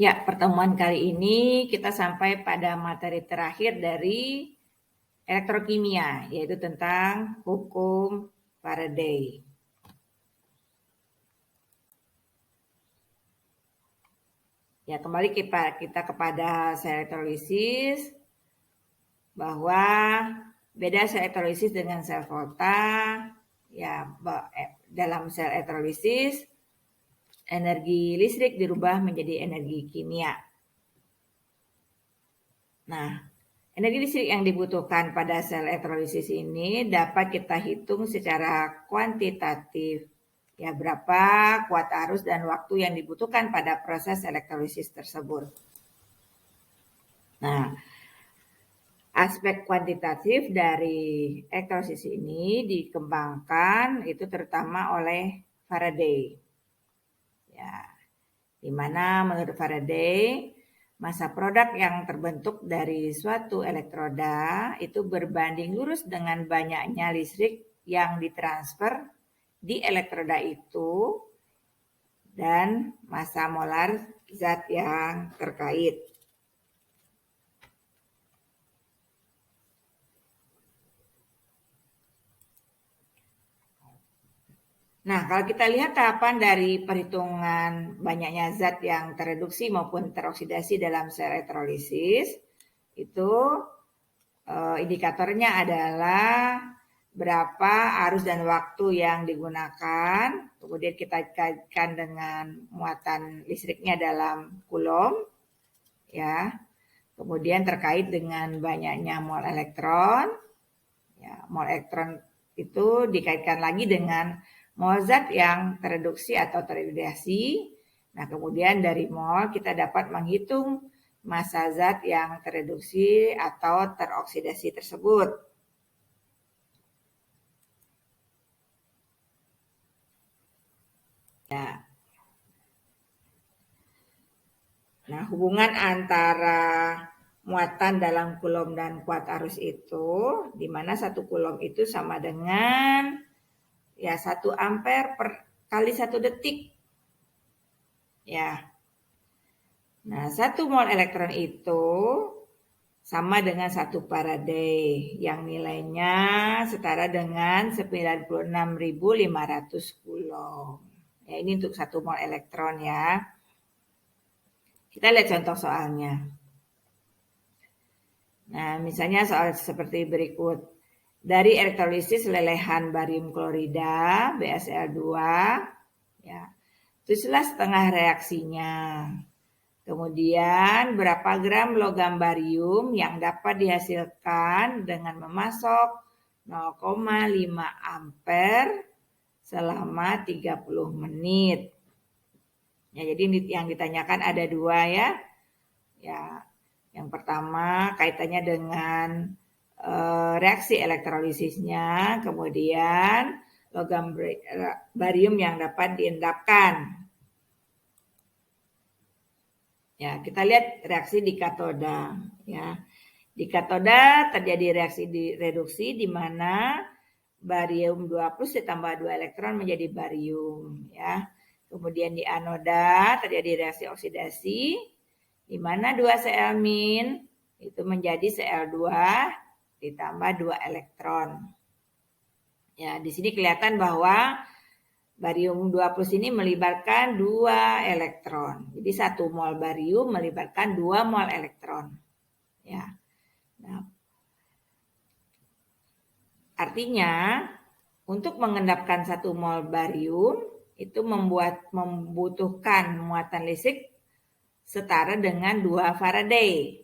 Ya, pertemuan kali ini kita sampai pada materi terakhir dari elektrokimia, yaitu tentang hukum Faraday. Ya, kembali kita kepada sel elektrolisis, bahwa beda sel elektrolisis dengan sel Volta. Ya, dalam sel elektrolisis, energi listrik dirubah menjadi energi kimia. Nah, energi listrik yang dibutuhkan pada sel elektrolisis ini dapat kita hitung secara kuantitatif. Ya, berapa kuat arus dan waktu yang dibutuhkan pada proses elektrolisis tersebut. Nah, aspek kuantitatif dari elektrolisis ini dikembangkan itu terutama oleh Faraday. Ya, di mana menurut Faraday, massa produk yang terbentuk dari suatu elektroda itu berbanding lurus dengan banyaknya listrik yang ditransfer di elektroda itu dan massa molar zat yang terkait. Nah, kalau kita lihat tahapan dari perhitungan banyaknya zat yang tereduksi maupun teroksidasi dalam sel elektrolisis, itu indikatornya adalah berapa arus dan waktu yang digunakan, kemudian kita kaitkan dengan muatan listriknya dalam kulom, ya. Kemudian terkait dengan banyaknya mol elektron, ya, mol elektron itu dikaitkan lagi dengan mol zat yang tereduksi atau teridentifikasi. Nah, kemudian dari mol kita dapat menghitung massa zat yang tereduksi atau teroksidasi tersebut. Ya. Nah, hubungan antara muatan dalam kulom dan kuat arus itu, di mana 1 kulom itu sama dengan ya 1 ampere per kali 1 detik. Ya. Nah, 1 mol elektron itu sama dengan 1 Faraday yang nilainya setara dengan 96.500 kulom. Ya, ini untuk 1 mol elektron ya. Kita lihat contoh soalnya. Nah, misalnya soal seperti berikut. Dari elektrolisis lelehan barium klorida BaSl2, ya, tulislah setengah reaksinya. Kemudian berapa gram logam barium yang dapat dihasilkan dengan memasok 0,5 ampere selama 30 menit. Ya, jadi yang ditanyakan ada 2 ya. Ya, yang pertama kaitannya dengan reaksi elektrolisisnya, kemudian logam barium yang dapat diendapkan. Ya, kita lihat reaksi di katoda. Ya, di katoda terjadi reaksi reduksi di mana barium 2+ ditambah 2 elektron menjadi barium. Ya, kemudian di anoda terjadi reaksi oksidasi di mana 2 Cl- itu menjadi Cl2 ditambah 2 elektron. Ya, di sini kelihatan bahwa barium 2+ ini melibatkan 2 elektron. Jadi 1 mol barium melibatkan 2 mol elektron. Ya. Nah, artinya untuk mengendapkan 1 mol barium itu membutuhkan muatan listrik setara dengan 2 Faraday.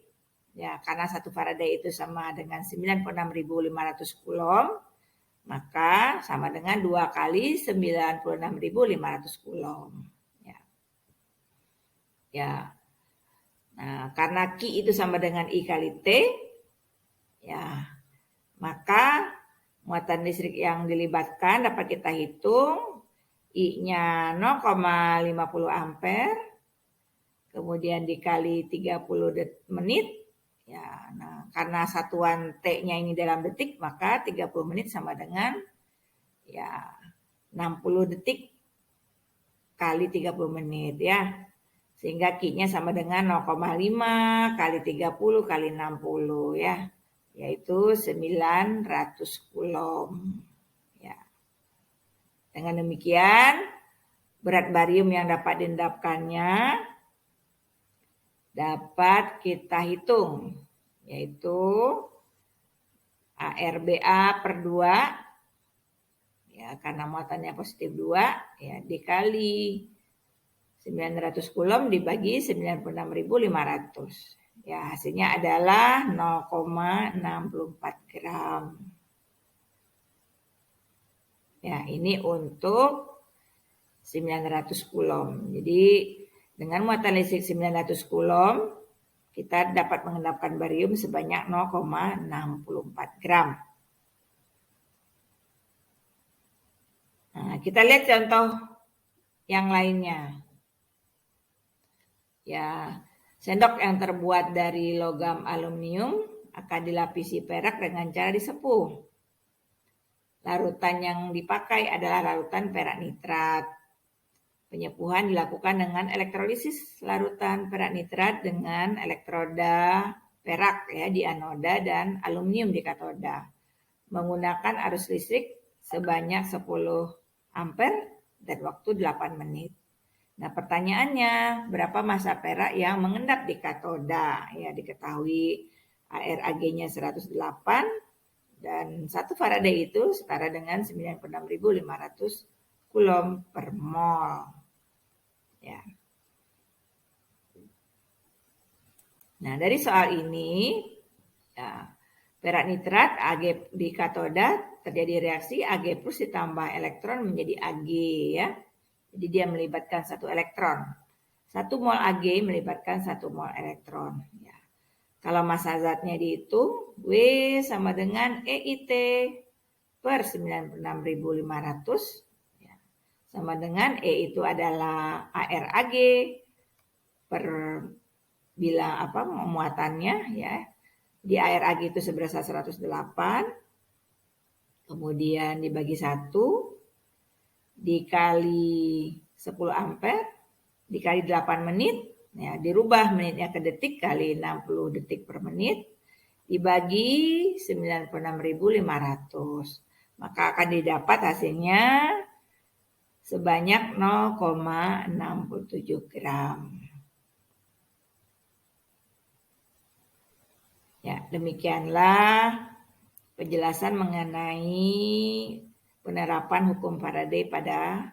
Ya, karena 1 Faraday itu sama dengan 96.500 kulom, maka sama dengan 2 kali 96.500 kulom. Ya. Ya. Nah, karena Q itu sama dengan I kali T, ya, maka muatan listrik yang dilibatkan dapat kita hitung. I-nya 0,50 ampere, kemudian dikali 30 menit. Ya, nah, karena satuan T-nya ini dalam detik, maka 30 menit sama dengan ya 60 detik kali 30 menit ya. Sehingga Q-nya sama dengan 0,5 kali 30 kali 60 ya. Yaitu 900 Coulomb. Ya. Dengan demikian, berat barium yang dapat diendapkannya dapat kita hitung. Yaitu ARBA per 2 ya, karena muatannya positif 2 ya, dikali 900 Coulomb dibagi 96.500. Ya, hasilnya adalah 0,64 gram. Ya, ini untuk 900 Coulomb. Jadi, dengan muatan listrik 900 Coulomb, kita dapat mengendapkan barium sebanyak 0,64 gram. Nah, kita lihat contoh yang lainnya. Ya, sendok yang terbuat dari logam aluminium akan dilapisi perak dengan cara disepuh. Larutan yang dipakai adalah larutan perak nitrat. Penyepuhan dilakukan dengan elektrolisis larutan perak nitrat dengan elektroda perak ya di anoda dan aluminium di katoda. Menggunakan arus listrik sebanyak 10 ampere dan waktu 8 menit. Nah, pertanyaannya, berapa massa perak yang mengendap di katoda? Ya, diketahui ARAG-nya 108 dan 1 Faraday itu setara dengan 96.500 Coulomb per mol. Ya. Nah, dari soal ini, ya, perak nitrat Ag di katoda terjadi reaksi Ag plus ditambah elektron menjadi Ag ya. Jadi dia melibatkan 1 elektron. 1 mol Ag melibatkan 1 mol elektron. Ya. Kalau massa zatnya dihitung, W sama dengan EIT per 96.500. Ya. Sama dengan E itu adalah ARAG per bilang muatannya ya. Di ARAG itu seberasa 108. Kemudian dibagi 1 dikali 10 ampere dikali 8 menit ya, dirubah menitnya ke detik kali 60 detik per menit dibagi 96.500, maka akan didapat hasilnya sebanyak 0,67 gram. Ya, demikianlah penjelasan mengenai penerapan hukum Faraday pada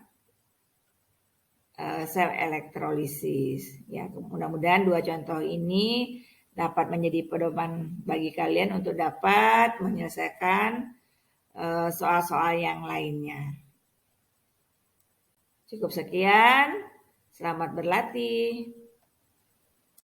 sel elektrolisis. Ya, mudah-mudahan 2 contoh ini dapat menjadi pedoman bagi kalian untuk dapat menyelesaikan soal-soal yang lainnya. Cukup sekian, selamat berlatih.